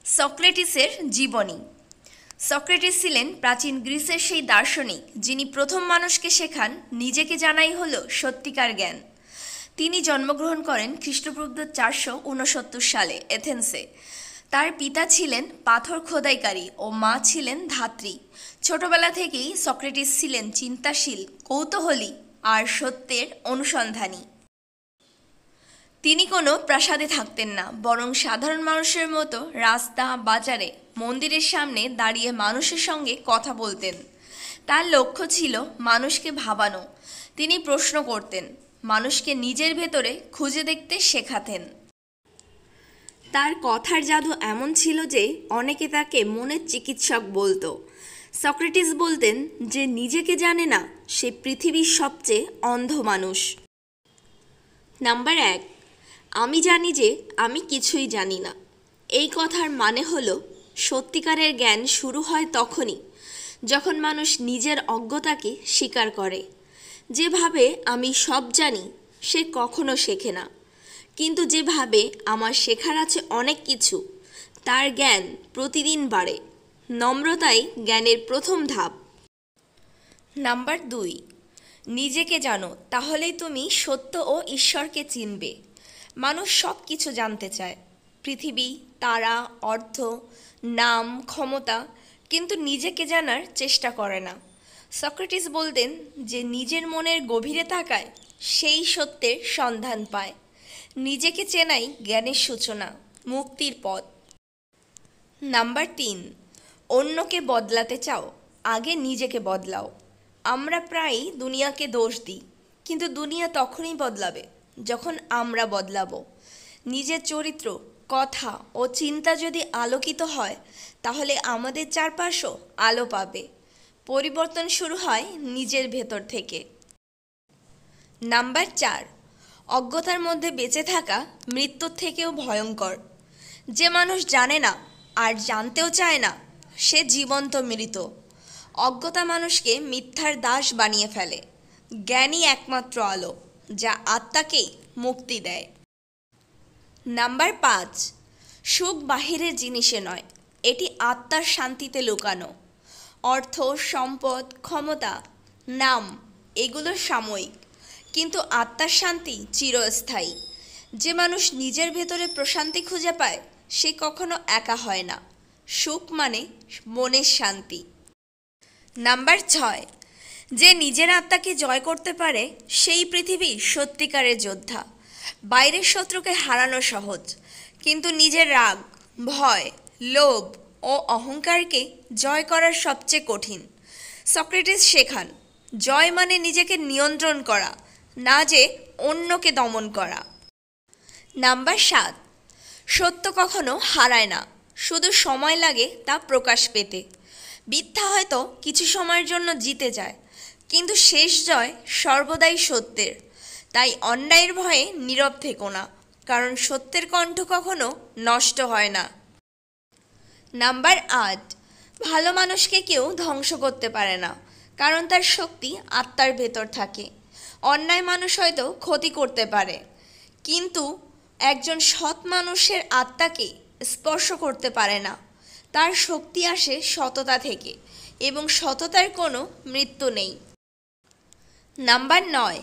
সক্রেটিসের জীবনী। সক্রেটিস ছিলেন প্রাচীন গ্রিসের সেই দার্শনিক যিনি প্রথম মানুষকে শেখান নিজেকে জানাই হলো সত্যিকার জ্ঞান। তিনি জন্মগ্রহণ করেন খ্রিস্টপূর্ব 469 সালে এথেন্সে। তার পিতা ছিলেন পাথর খোদাইকারী ও মা ছিলেন ধাত্রী। ছোটবেলা থেকেই সক্রেটিস ছিলেন চিন্তাশীল, কৌতূহলী আর সত্যের অনুসন্ধানী। তিনি কোনো প্রাসাদে থাকতেন না, বরং সাধারণ মানুষের মতো রাস্তা, বাজারে, মন্দিরের সামনে দাঁড়িয়ে মানুষের সঙ্গে কথা বলতেন। তার লক্ষ্য ছিল মানুষকে ভাবানো। তিনি প্রশ্ন করতেন, মানুষকে নিজের ভেতরে খুঁজে দেখতে শেখাতেন। তার কথার জাদু এমন ছিল যে অনেকে তাকে মনের চিকিৎসক বলতো। সক্রেটিস বলতেন যে নিজেকে জানে না সে পৃথিবীর সবচেয়ে অন্ধ মানুষ। নাম্বার 1, আমি জানি যে আমি কিছুই জানি না। এই কথার মানে হলো সত্যিকারের জ্ঞান শুরু হয় তখনই যখন মানুষ নিজের অজ্ঞতাকে স্বীকার করে। যেভাবে আমি সব জানি সে কখনো শেখে না, কিন্তু যেভাবে আমার শেখার আছে অনেক কিছু, তার জ্ঞান প্রতিদিন বাড়ে। নম্রতাই জ্ঞানের প্রথম ধাপ। নাম্বার 2, নিজেকে জানো, তাহলেই তুমি সত্য ও ঈশ্বরকে চিনবে। মানুষ সব কিছু জানতে চায়, পৃথিবী, তারা, অর্থ, নাম, ক্ষমতা, কিন্তু নিজেকে জানার চেষ্টা করে না। সক্রেটিস বলতেন যে নিজের মনের গভীরে তাকায় সেই সত্যের সন্ধান পায়। নিজেকে চেনাই জ্ঞানের সূচনা, মুক্তির পথ। নাম্বার 3, অন্যকে বদলাতে চাও, আগে নিজেকে বদলাও। আমরা প্রায়ই দুনিয়াকে দোষ দিই, কিন্তু দুনিয়া তখনই বদলাবে যখন আমরা বদলাবো। নিজের চরিত্র, কথা ও চিন্তা যদি আলোকিত হয়, তাহলে আমাদের চারপাশও আলো পাবে। পরিবর্তন শুরু হয় নিজের ভেতর থেকে। নাম্বার 4, অজ্ঞতার মধ্যে বেঁচে থাকা মৃত্যুর থেকেও ভয়ঙ্কর। যে মানুষ জানে না আর জানতেও চায় না, সে জীবন্ত মৃত। অজ্ঞতা মানুষকে মিথ্যার দাস বানিয়ে ফেলে। জ্ঞানই একমাত্র আলো যা আত্মাকে মুক্তি দেয়। নাম্বার 5, সুখ বাহিরের জিনিসে নয়, এটি আত্মার শান্তিতে লুকানো। অর্থ, সম্পদ, ক্ষমতা, নাম, এগুলো সাময়িক, কিন্তু আত্মার শান্তি চিরস্থায়ী। যে মানুষ নিজের ভেতরে প্রশান্তি খুঁজে পায় সে কখনো একা হয় না। সুখ মানে মনের শান্তি। নাম্বার 6, যে নিজের আত্মাকে জয় করতে পারে সেই পৃথিবীর সত্যিকারের যোদ্ধা। বাইরের শত্রুকে হারানো সহজ, কিন্তু নিজের রাগ, ভয়, লোভ ও অহংকারকে জয় করার সবচেয়ে কঠিন। সক্রেটিস শেখান, জয় মানে নিজেকে নিয়ন্ত্রণ করা, না যে অন্যকে দমন করা। নাম্বার 7, সত্য কখনো হারায় না, শুধু সময় লাগে তা প্রকাশ পেতে। মিথ্যা হয়তো কিছু সময়ের জন্য জিতে যায়, কিন্তু শেষ জয় সর্বদাই সত্যের। তাই অন্যায়ের ভয়ে নীরব থেকো না, কারণ সত্যের কণ্ঠ কখনো নষ্ট হয় না। নাম্বার 8, ভালো মানুষকে কেউ ধ্বংস করতে পারে না, কারণ তার শক্তি আত্মার ভেতর থাকে। অন্যায় মানুষ হয়তো ক্ষতি করতে পারে, কিন্তু একজন সৎ মানুষের আত্মাকে স্পর্শ করতে পারে না। তার শক্তি আসে সততা থেকে, এবং সততার কোনো মৃত্যু নেই। নাম্বার 9,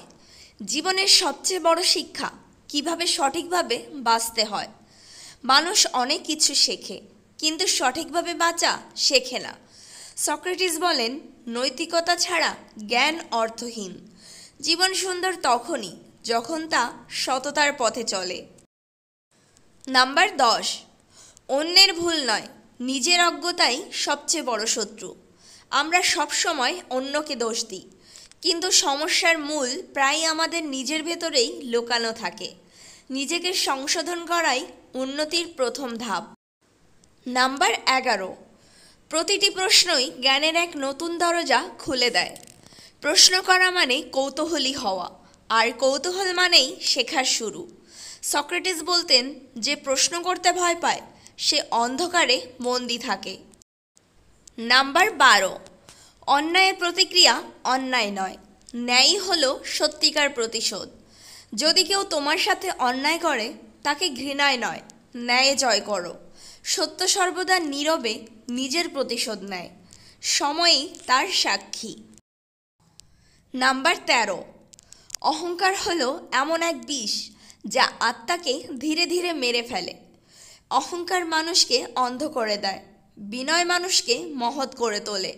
জীবনের সবচেয়ে বড় শিক্ষা কিভাবে সঠিকভাবে বাঁচতে হয়। মানুষ অনেক কিছু শেখে, কিন্তু সঠিকভাবে বাঁচা শেখে না। সক্রেটিস বলেন, নৈতিকতা ছাড়া জ্ঞান অর্থহীন। জীবন সুন্দর তখনই যখন তা সততার পথে চলে। নাম্বার 10, অন্যের ভুল নয়, নিজের অজ্ঞতাই সবচেয়ে বড় শত্রু। আমরা সবসময় অন্যকে দোষ দিই, কিন্তু সমস্যার মূল প্রায় আমাদের নিজের ভেতরেই লুকানো থাকে। নিজেকে সংশোধন করাই উন্নতির প্রথম ধাপ। নাম্বার 11, প্রতিটি প্রশ্নই জ্ঞানের এক নতুন দরজা খুলে দেয়। প্রশ্ন করা মানে কৌতূহলী হওয়া, আর কৌতূহল মানেই শেখার শুরু। সক্রেটিস বলতেন, যে প্রশ্ন করতে ভয় পায় সে অন্ধকারে বন্দী থাকে। নাম্বার 12, অন্যায়ের প্রতিক্রিয়া অন্যায় নয়, ন্যায়ই হলো সত্যিকার প্রতিশোধ। যদি কেউ তোমার সাথে অন্যায় করে, তাকে ঘৃণায় নয়, ন্যায়ে জয় করো। সত্য সর্বদা নীরবে নিজের প্রতিশোধ নেয়, সময়ই তার সাক্ষী। নাম্বার 13, অহংকার হলো এমন এক বিষ যা আত্মাকে ধীরে ধীরে মেরে ফেলে। অহংকার মানুষকে অন্ধ করে দেয়, বিনয় মানুষকে মহৎ করে তোলে।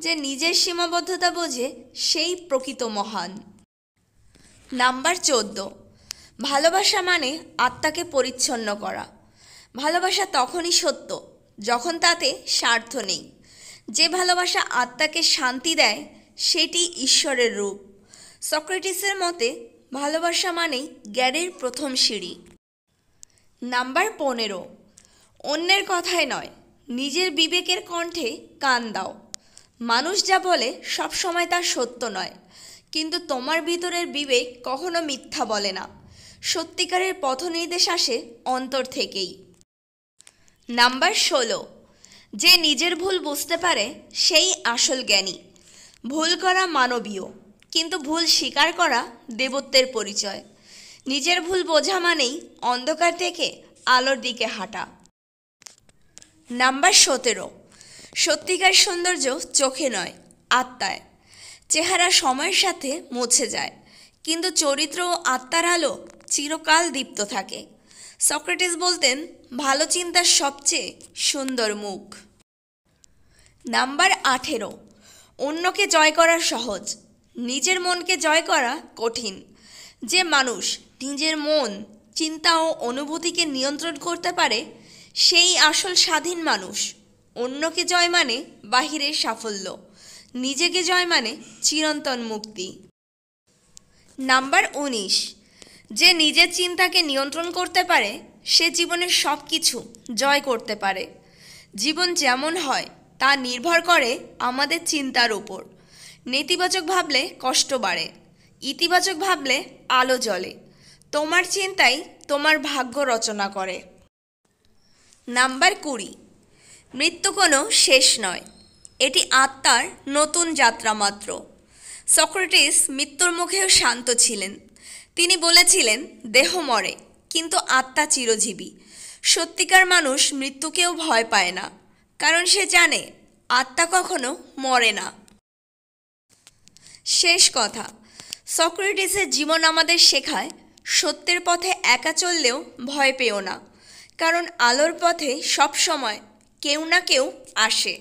যে নিজের সীমাবদ্ধতা বোঝে সেই প্রকৃত মহান। নাম্বার 14, ভালোবাসা মানে আত্মাকে পরিচ্ছন্ন করা। ভালোবাসা তখনই সত্য যখন তাতে স্বার্থ নেই। যে ভালোবাসা আত্মাকে শান্তি দেয় সেটি ঈশ্বরের রূপ। সক্রেটিসের মতে ভালোবাসা মানেই জ্ঞানের প্রথম সিঁড়ি। নাম্বার 15, অন্যের কথায় নয়, নিজের বিবেকের কণ্ঠে কান দাও। মানুষ যা বলে সবসময় তা সত্য নয়, কিন্তু তোমার ভিতরের বিবেক কখনো মিথ্যা বলে না। সত্যিকারের পথনির্দেশ আসে অন্তর থেকেই। নাম্বার 16, যে নিজের ভুল বুঝতে পারে সেই আসল জ্ঞানী। ভুল করা মানবীয়, কিন্তু ভুল স্বীকার করা দেবত্বের পরিচয়। নিজের ভুল বোঝা মানেই অন্ধকার থেকে আলোর দিকে হাঁটা। নাম্বার 17, সত্যিকার সৌন্দর্য চোখে নয়, আত্মায়। চেহারা সময়ের সাথে মুছে যায়, কিন্তু চরিত্র ও আত্মার আলো চিরকাল দীপ্ত থাকে। সক্রেটিস বলতেন, ভালো চিন্তার সবচেয়ে সুন্দর মুখ। নাম্বার 18, অন্যকে জয় করা সহজ, নিজের মনকে জয় করা কঠিন। যে মানুষ নিজের মন, চিন্তা ও অনুভূতিকে নিয়ন্ত্রণ করতে পারে সেই আসল স্বাধীন মানুষ। অন্যকে জয় মানে বাহিরের সাফল্য, নিজেকে জয় মানে চিরন্তন মুক্তি। নাম্বার 19, যে নিজের চিন্তাকে নিয়ন্ত্রণ করতে পারে সে জীবনের সব কিছু জয় করতে পারে। জীবন যেমন হয় তা নির্ভর করে আমাদের চিন্তার উপর। নেতিবাচক ভাবলে কষ্ট বাড়ে, ইতিবাচক ভাবলে আলো জ্বলে। তোমার চিন্তাই তোমার ভাগ্য রচনা করে। নাম্বার 20, মৃত্যু কোনো শেষ নয়, এটি আত্মার নতুন যাত্রা মাত্র। সক্রেটিস মৃত্যুর মুখেও শান্ত ছিলেন। তিনি বলেছিলেন, দেহ মরে কিন্তু আত্মা চিরজীবী। সত্যিকার মানুষ মৃত্যুকেও ভয় পায় না, কারণ সে জানে আত্মা কখনো মরে না। শেষ কথা, সক্রেটিসের জীবন আমাদের শেখায়, সত্যের পথে একা চললেও ভয় পেও না, কারণ আলোর পথে সবসময় কেউ না কেউ আসে।